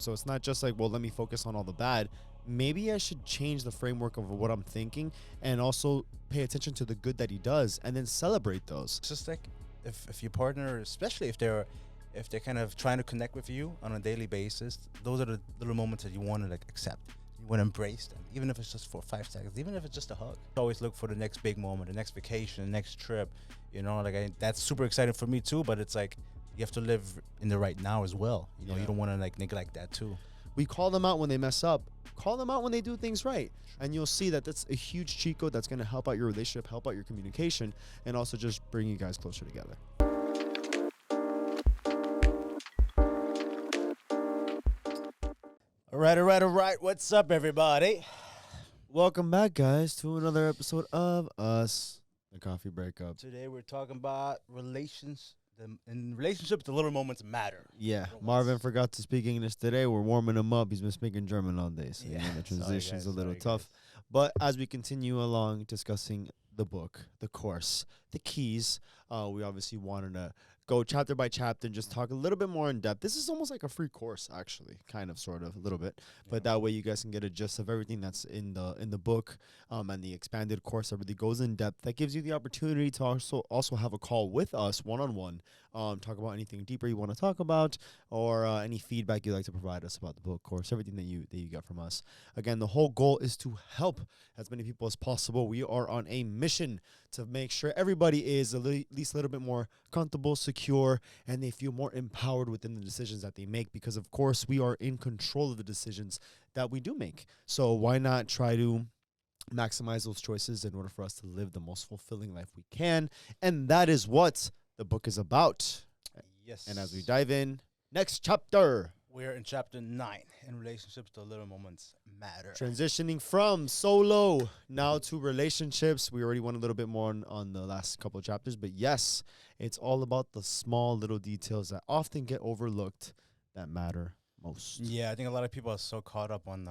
So it's not just like, well, let me focus on all the bad. Maybe I should change the framework of what I'm thinking and also pay attention to the good that he does and then celebrate those. It's just like if your partner, especially if they're kind of trying to connect with you on a daily basis, those are the little moments that you want to like accept. You want to embrace them, even if it's just for 5 seconds, even if it's just a hug. Always look for the next big moment, the next vacation, the next trip. That's super exciting for me too. But it's like you have to live in the right now as well. You don't want to like neglect that too. We call them out when they mess up. Call them out when they do things right. And you'll see that that's a huge cheat code that's going to help out your relationship, help out your communication, and also just bring you guys closer together. All right. What's up, everybody? Welcome back, guys, to another episode of Us, the Coffee Breakup. Today we're talking about relations. In relationships, the little moments matter. Yeah, Marvin forgot to speak English today. We're warming him up. He's been speaking German all day, so the transition's a little tough. But as we continue along discussing the book, the course, the keys, we obviously wanted to go chapter by chapter and just talk a little bit more in depth. This is almost like a free course, actually, kind of, sort of, a little bit. But that way you guys can get a gist of everything that's in the book, and the expanded course that really goes in depth. That gives you the opportunity to also have a call with us one-on-one, talk about anything deeper you want to talk about, or any feedback you'd like to provide us about the book, course, everything that you get from us. Again, the whole goal is to help as many people as possible. We are on a mission to make sure everybody is at least a little bit more comfortable, secure, and they feel more empowered within the decisions that they make, because of course we are in control of the decisions that we do make. So why not try to maximize those choices in order for us to live the most fulfilling life we can? And that is what the book is about. Yes. And as we dive in, next chapter. We're in chapter 9. In relationships, the little moments matter. Transitioning from solo now to relationships. We already went a little bit more on the last couple of chapters, but yes, it's all about the small little details that often get overlooked that matter most. Yeah, I think a lot of people are so caught up on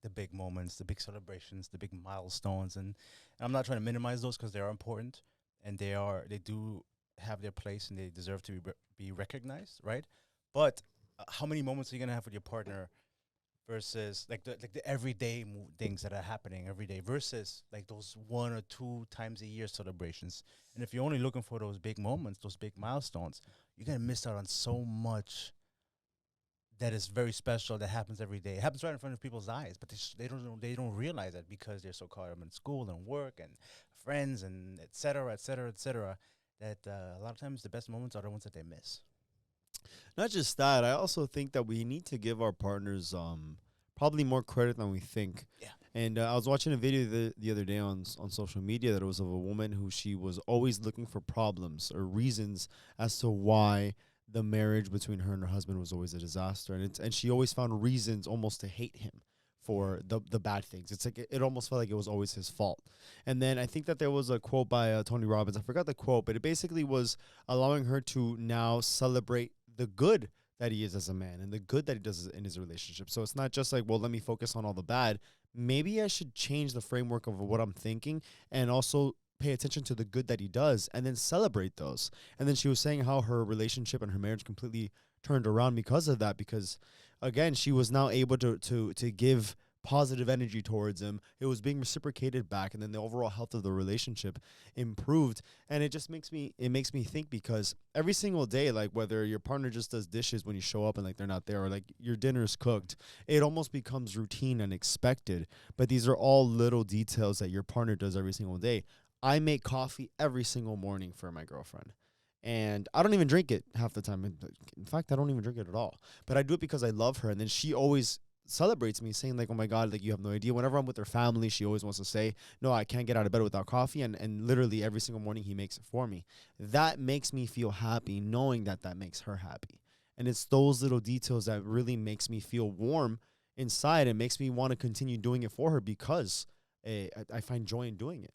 the big moments, the big celebrations, the big milestones, and I'm not trying to minimize those because they are important and they do have their place and they deserve to be recognized, right? But how many moments are you gonna have with your partner versus like the everyday things that are happening every day versus like those 1 or 2 times a year celebrations? And if you're only looking for those big moments, those big milestones, you're gonna miss out on so much that is very special that happens every day. It happens right in front of people's eyes, but they don't realize it because they're so caught up in school and work and friends and et cetera, that a lot of times the best moments are the ones that they miss. Not just that, I also think that we need to give our partners probably more credit than we think. Yeah. And I was watching a video the other day on social media that it was of a woman who she was always looking for problems or reasons as to why the marriage between her and her husband was always a disaster. And she always found reasons almost to hate him for the bad things. It's like it almost felt like it was always his fault. And then I think that there was a quote by Tony Robbins. I forgot the quote, but it basically was allowing her to now celebrate the good that he is as a man and the good that he does in his relationship. So it's not just like, well, let me focus on all the bad. Maybe I should change the framework of what I'm thinking and also pay attention to the good that he does and then celebrate those. And then she was saying how her relationship and her marriage completely turned around because of that, because again, she was now able to give positive energy towards him. It was being reciprocated back, and then the overall health of the relationship improved. And it just makes me think, because every single day, like whether your partner just does dishes when you show up and like they're not there, or like your dinner's cooked, it almost becomes routine and expected. But these are all little details that your partner does every single day. I make coffee every single morning for my girlfriend. And I don't even drink it half the time. In fact, I don't even drink it at all. But I do it because I love her. And then she always celebrates me, saying like, oh my God, like you have no idea. Whenever I'm with her family, she always wants to say, no, I can't get out of bed without coffee. And literally every single morning he makes it for me. That makes me feel happy, knowing that makes her happy. And it's those little details that really makes me feel warm inside and makes me want to continue doing it for her, because I find joy in doing it.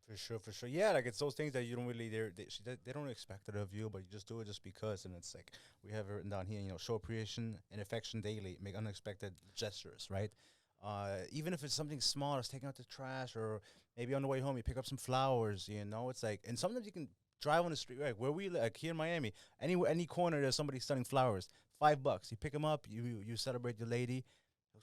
For sure. Yeah, like it's those things that you don't really, they don't expect it of you, but you just do it just because. And it's like, we have it written down here, show appreciation and affection daily, make unexpected gestures, right? Even if it's something small, it's taking out the trash, or maybe on the way home, you pick up some flowers, it's like, and sometimes you can drive on the street, right? Where we like here in Miami, any corner there's somebody selling flowers. $5. You pick them up. You celebrate your lady.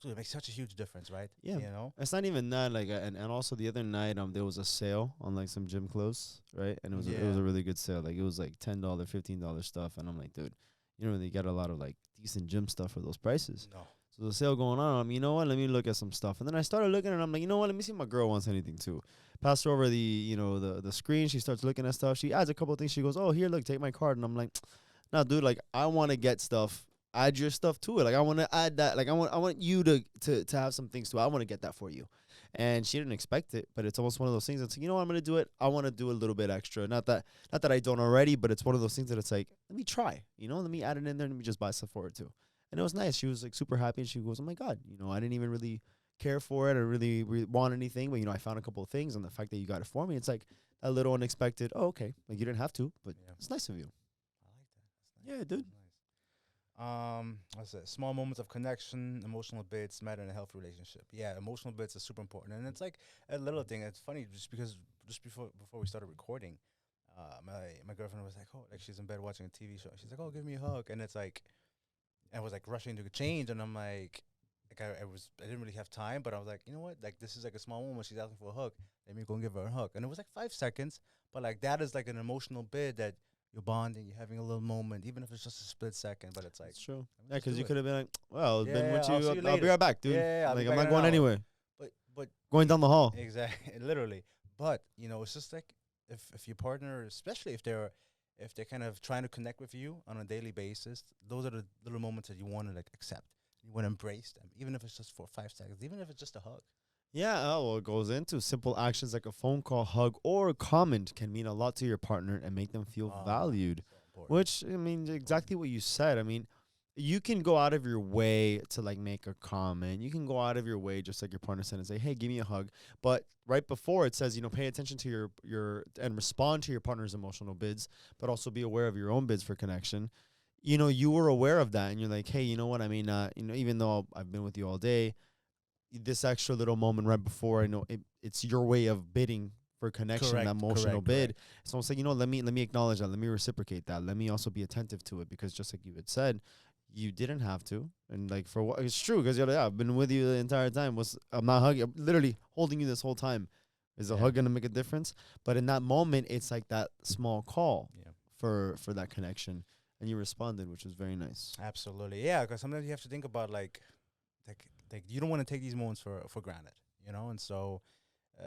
It makes such a huge difference, right? Yeah. You know. It's not even that, like, and also the other night, there was a sale on like some gym clothes, right? And it was Yeah. a really good sale. Like, it was like $10, $15 stuff, and I'm like, dude, you don't really get a lot of like decent gym stuff for those prices. No. So the sale going on, I'm, you know what? Let me look at some stuff, and then I started looking, and I'm like, you know what? Let me see if my girl wants anything too. Pass her over the screen. She starts looking at stuff. She adds a couple of things. She goes, oh, here, look, take my card, and I'm like, nah, dude, like, I want to get stuff. Add your stuff to it. Like, I want to add that. Like, I want you to have some things too. I want to get that for you. And she didn't expect it, but it's almost one of those things that's like, you know what, I'm gonna do it. I want to do a little bit extra. Not that I don't already, but it's one of those things that it's like, let me try. Let me add it in there. Let me just buy stuff for it too. And it was nice. She was like super happy, and she goes, oh my god, I didn't even really care for it or really want anything, but I found a couple of things, and the fact that you got it for me, it's like a little unexpected. Oh, okay, like you didn't have to, but it's nice of you. I like that. That's nice. Yeah, dude. Nice. What's it? Small moments of connection, emotional bits matter in a healthy relationship. Yeah, emotional bits are super important, and it's like a little thing. It's funny just because just before we started recording, my girlfriend was like, oh, like she's in bed watching a TV show. She's like, oh, give me a hug, and it's like, I was like rushing to change, and I'm like I didn't really have time, but I was like, you know what, like this is like a small moment. She's asking for a hug. Let me go and give her a hug, and it was like 5 seconds, but like that is like an emotional bit that you're bonding, you're having a little moment, even if it's just a split second. But it's like, It's true. let me Yeah, just because do you it. could have been like, well, I've been Yeah, with I'll you. see you I'll be later. right back, dude. Yeah, I'll be Like, I'm back not in an going hour. anywhere. But Going down the hall. exactly, literally. But it's just like if your partner, especially if they're kind of trying to connect with you on a daily basis, those are the little moments that you want to like accept. You want to embrace them, even if it's just for 5 seconds, even if it's just a hug. Yeah, well, it goes into simple actions like a phone call, hug, or a comment can mean a lot to your partner and make them feel valued. So important. Which, I mean, exactly what you said. I mean, you can go out of your way to like make a comment. You can go out of your way, just like your partner said, and say, "Hey, give me a hug." But right before it says, pay attention to your and respond to your partner's emotional bids, but also be aware of your own bids for connection. You were aware of that, and you're like, "Hey, you know what? I mean, even though I've been with you all day, this extra little moment right before, I know it's your way of bidding for connection, that emotional bid. So it's like, let me acknowledge that. Let me reciprocate that. Let me also be attentive to it, because just like you had said, you didn't have to. And like, for what, it's true, because you're like, yeah, I've been with you the entire time. I'm not hugging, I'm literally holding you this whole time. Is a hug gonna make a difference? But in that moment, it's like that small call for that connection, and you responded, which was very nice. Absolutely, yeah. Because sometimes you have to think about like you don't want to take these moments for granted, and so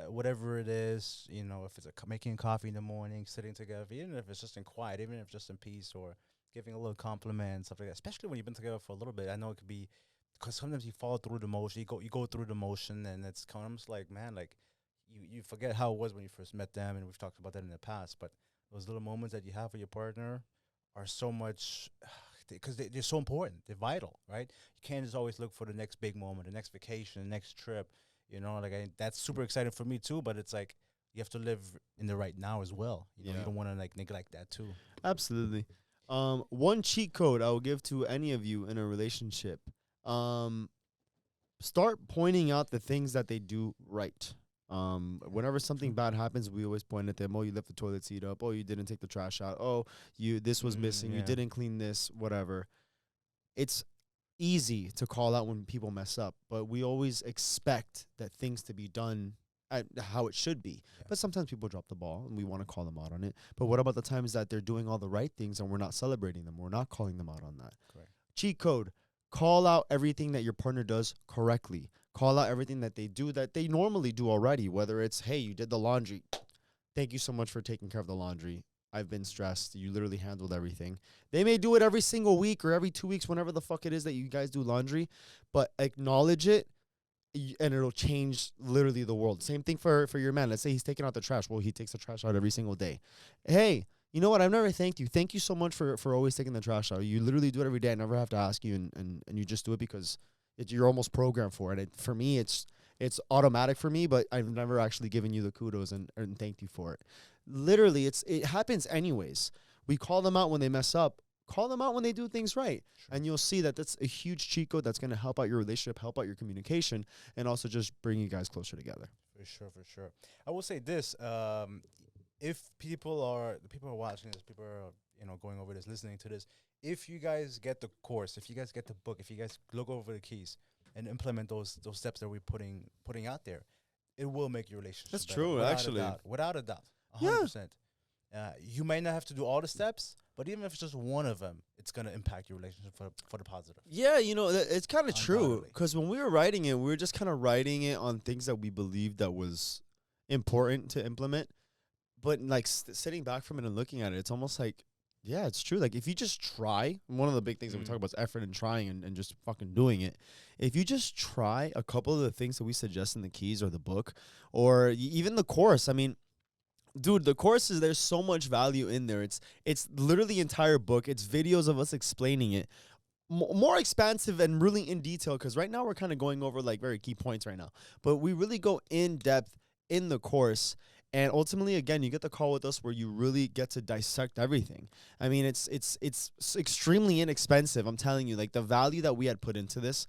whatever it is, if it's making coffee in the morning, sitting together, even if it's just in quiet, even if it's just in peace, or giving a little compliment, stuff like that. Especially when you've been together for a little bit, I know it could be because sometimes you fall through the motion. You go through the motion, and it's kind of like, man, like you forget how it was when you first met them, and we've talked about that in the past. But those little moments that you have with your partner are so much. Because they're so important, they're vital, right? You can't just always look for the next big moment, the next vacation, the next trip. That's super exciting for me too. But it's like you have to live in the right now as well. You don't want to like neglect that too. Absolutely. One cheat code I will give to any of you in a relationship. Start pointing out the things that they do right. Whenever something bad happens, we always point at them. Oh, you left the toilet seat up. Oh, you didn't take the trash out. Oh, this was missing. You didn't clean this, whatever. It's easy to call out when people mess up, but we always expect that things to be done at how it should be. But sometimes people drop the ball, and we want to call them out on it. But what about the times that they're doing all the right things and we're not celebrating them? We're not calling them out on that. Correct. Cheat code. Call out everything that your partner does correctly. Call out everything that they do that they normally do already, whether it's, hey, you did the laundry. Thank you so much for taking care of the laundry. I've been stressed. You literally handled everything. They may do it every single week or every 2 weeks, whenever the fuck it is that you guys do laundry, but acknowledge it, and it'll change literally the world. Same thing for your man. Let's say he's taking out the trash. Well, he takes the trash out every single day. Hey, you know what? I've never thanked you. Thank you so much for always taking the trash out. You literally do it every day. I never have to ask you, and you just do it because you're almost programmed for it. For me, it's automatic for me, but I've never actually given you the kudos and thanked you for it. Literally, it happens anyways. We call them out when they mess up. Call them out when they do things right. Sure. And you'll see that that's a huge cheat code that's going to help out your relationship, help out your communication, and also just bring you guys closer together. For sure. I will say this. if the people are watching this, people are going over this, listening to this. If you guys get the course, if you guys get the book, if you guys look over the keys and implement those steps that we're putting out there, it will make your That's relationship better, true, without a actually. doubt, without a doubt, Yeah. 100%. You may not have to do all the steps, but even if it's just one of them, it's gonna impact your relationship for the positive. Yeah, it's kind of true. Undoubtedly. Because when we were writing it, we were just kind of writing it on things that we believed that was important to implement. But like sitting back from it and looking at it, it's almost like, yeah, it's true. Like if you just try, one of the big things that we talk about is effort and trying and just fucking doing it. If you just try a couple of the things that we suggest in the keys or the book or even the course, I mean, dude, the courses, there's so much value in there. It's literally the entire book. It's videos of us explaining it. More expansive and really in detail, because right now we're kind of going over like very key points right now. But we really go in depth in the course. And ultimately, again, you get the call with us where you really get to dissect everything. I mean, it's extremely inexpensive. I'm telling you, like the value that we had put into this,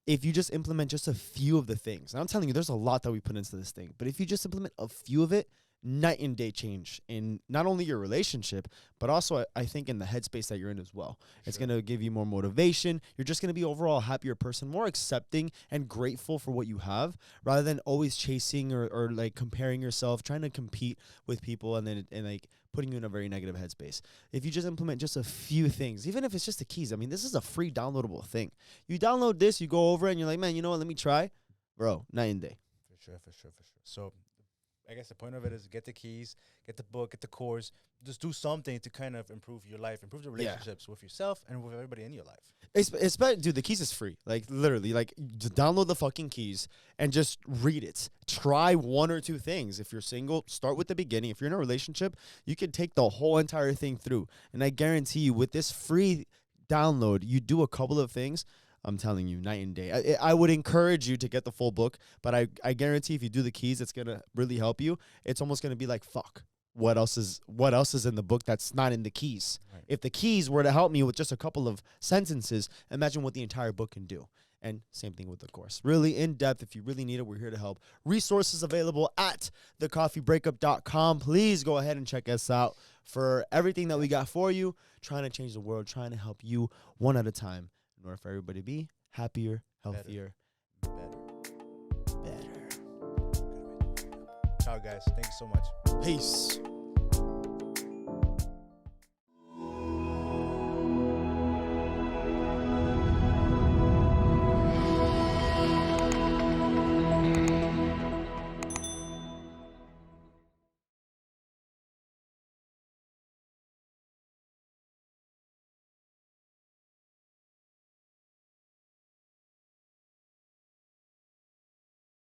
if you just implement just a few of the things, and I'm telling you, there's a lot that we put into this thing, but if you just implement a few of it, night and day change in not only your relationship, but also I think in the headspace that you're in as well. It's going to give you more motivation. You're just going to be overall a happier person, more accepting and grateful for what you have, rather than always chasing or like comparing yourself, trying to compete with people and like putting you in a very negative headspace. If you just implement just a few things, even if it's just the keys, I mean, this is a free downloadable thing. You download this, you go over it and you're like, man, you know what, let me try. Bro, night and day. For sure. So I guess the point of it is get the keys, get the book, get the course. Just do something to kind of improve your life, improve the relationships with yourself and with everybody in your life. It's dude, the keys is free. Like literally, like just download the fucking keys and just read it. Try one or two things. If you're single, start with the beginning. If you're in a relationship, you can take the whole entire thing through. And I guarantee you, with this free download, you do a couple of things. I'm telling you, night and day. I would encourage you to get the full book, but I guarantee if you do the keys, it's gonna really help you. It's almost gonna be like, fuck, what else is in the book that's not in the keys? Right. If the keys were to help me with just a couple of sentences, imagine what the entire book can do. And same thing with the course. Really in depth. If you really need it, we're here to help. Resources available at thecoffeebreakup.com. Please go ahead and check us out for everything that we got for you. Trying to change the world, trying to help you one at a time in order for everybody to be happier, healthier, better. Ciao, guys. Thanks so much. Peace.